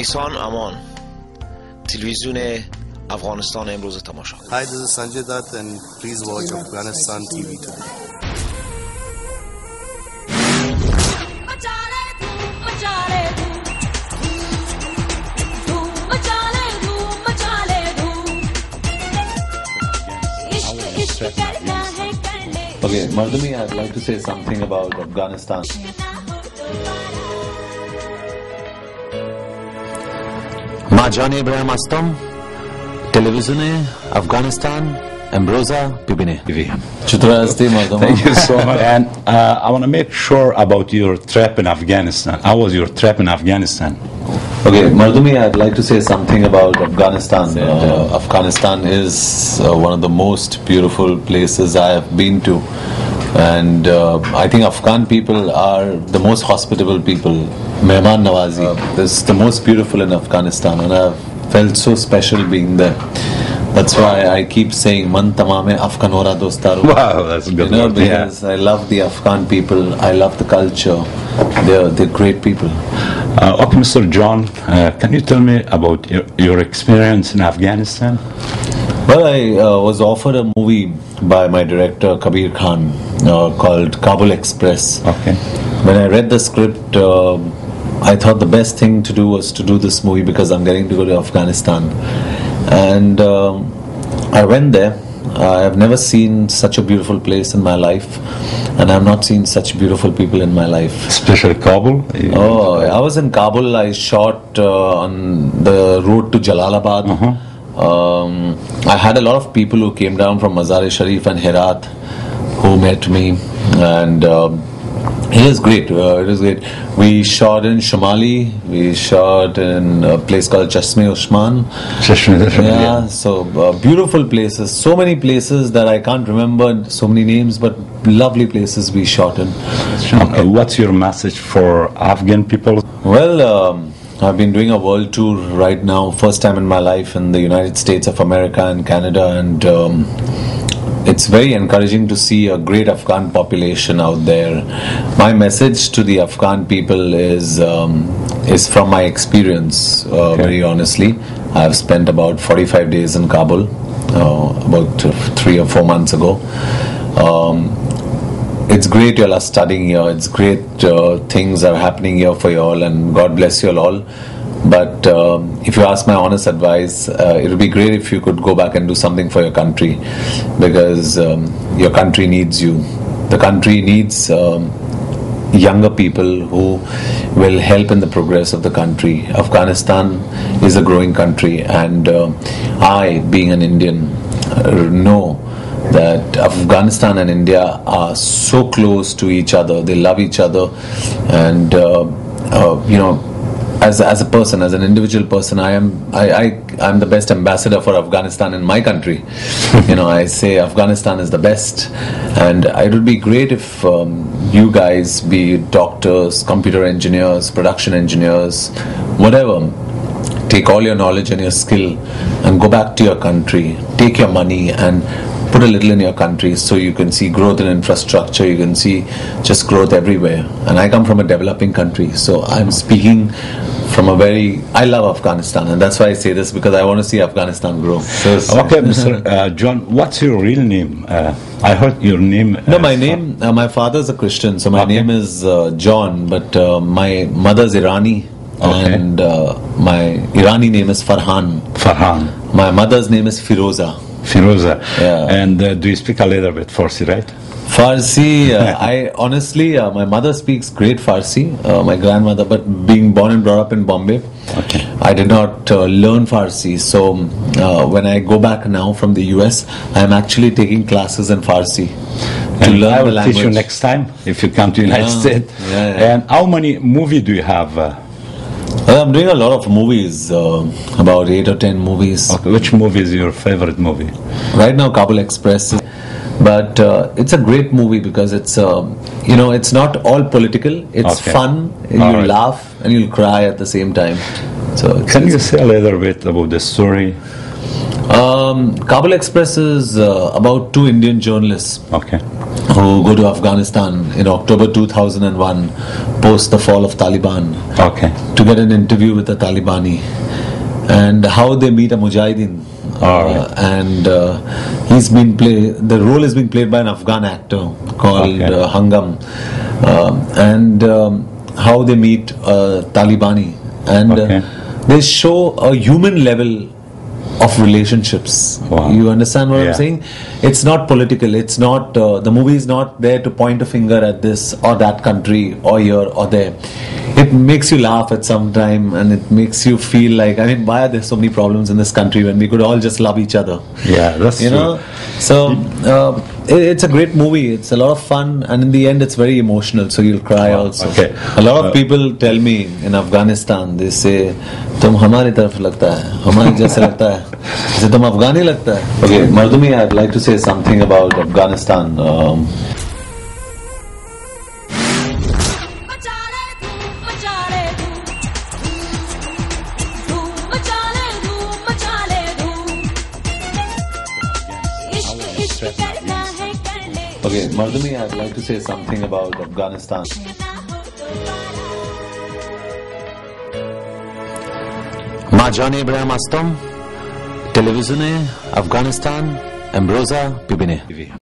احسان امان تلویزیون افغانستان امروز تماشا. Hi, this is Sanjay Dutt and please watch Afghanistan TV today. Okay, Mardumi, I'd like to say something about Afghanistan. ما جان ابراهیم هستم. تلویزیون افغانستان امروز ببینه. چطور هستی مردم؟ Thank you so much. And I want to make sure about your trip in Afghanistan. How was your trip in Afghanistan? Okay, Mardumi, I'd like to say something about Afghanistan. Afghanistan is one of the most beautiful places I have been to. And I think Afghan people are the most hospitable people. Mehman Nawazi. This is the most beautiful in Afghanistan, and I've felt so special being there. That's why I keep saying Man tamame Afghanora dostaru. Wow, that's a good word. Because I love the Afghan people. I love the culture. They're great people. Okay, Mr. John, can you tell me about your experience in Afghanistan? Well, I was offered a movie by my director Kabir Khan called Kabul Express. Okay. When I read the script, I thought the best thing to do was to do this movie because I'm getting to go to Afghanistan. And I went there. I have never seen such a beautiful place in my life, and I have not seen such beautiful people in my life. Especially Kabul? Oh, I was in Kabul. I shot on the road to Jalalabad. I had a lot of people who came down from Mazar-e-Sharif and Herat who met me, and it was great. It was great. We shot in Shumali. We shot in a place called Chashme-Usman. Yeah, so beautiful places. So many places that I can't remember so many names, but lovely places we shot in. What's your message for Afghan people? Well, I've been doing a world tour right now, first time in my life in the United States of America and Canada, and it's very encouraging to see a great Afghan population out there. My message to the Afghan people is from my experience, very honestly. I've spent about 45 days in Kabul, about 3 or 4 months ago. It's great you all are studying here. It's great things are happening here for you all, and God bless you all. But if you ask my honest advice, it would be great if you could go back and do something for your country, because your country needs you. The country needs younger people who will help in the progress of the country. Afghanistan is a growing country, and I, being an Indian, know that Afghanistan and India are so close to each other. They love each other, and you know, as a person, as an individual person, I'm the best ambassador for Afghanistan in my country. You know, I say Afghanistan is the best, and it would be great if you guys, be doctors, computer engineers, production engineers, whatever, take all your knowledge and your skill and go back to your country. Take your money and put a little in your country so you can see growth in infrastructure, you can see just growth everywhere. And I come from a developing country, so I'm speaking from I love Afghanistan, and that's why I say this, because I want to see Afghanistan grow. Okay, Mr. John, what's your real name? I heard your name. No, my name, my father's a Christian, so my name is John, but my mother's Irani. Okay. And my Irani name is Farhan. Farhan. My mother's name is Firoza. Firoza. Yeah. And do you speak a little bit Farsi, right? Farsi, I honestly, my mother speaks great Farsi, my grandmother, but being born and brought up in Bombay, Okay. I did not learn Farsi. So when I go back now from the US, I'm actually taking classes in Farsi to learn I will the language. teach you next time if you come to the United States. Yeah. And how many movies do you have? Well, I'm doing a lot of movies, about 8 or 10 movies. Okay. Which movie is your favorite movie? Right now, Kabul Express. But it's a great movie because it's, you know, it's not all political. It's fun. You'll laugh and you'll cry at the same time. So can you say a little bit about the story? Kabul Express is about 2 Indian journalists. Okay. who go to Afghanistan in October 2001, post the fall of Taliban, Okay. to get an interview with a Talibani, and how they meet a Mujahideen. All right. And the role is being played by an Afghan actor called Okay. Hangam, and how they meet Talibani, and Okay. they show a human level of relationships. Wow. You understand what Yeah. I'm saying? It's not political. It's not the movie is not there to point a finger at this or that country or here or there. It makes you laugh at some time, and it makes you feel like, I mean, why are there so many problems in this country when we could all just love each other? Yeah, that's You true. know, so it's a great movie. It's a lot of fun, and in the end, it's very emotional. So you'll cry also. Okay. A lot of people tell me in Afghanistan, they say, "तुम हमारी तरफ लगता है, हमारे जैसे लगता है, जैसे तुम अफगानी लगता है." Okay, Mardumi, I'd like to say something about Afghanistan. Okay, Mardumi, I'd like to say something about Afghanistan. মা জান ইব্রাহিম আস্তম, টেলিভিশনে আফগানিস্তান, এমব্রোজা পিবিনে।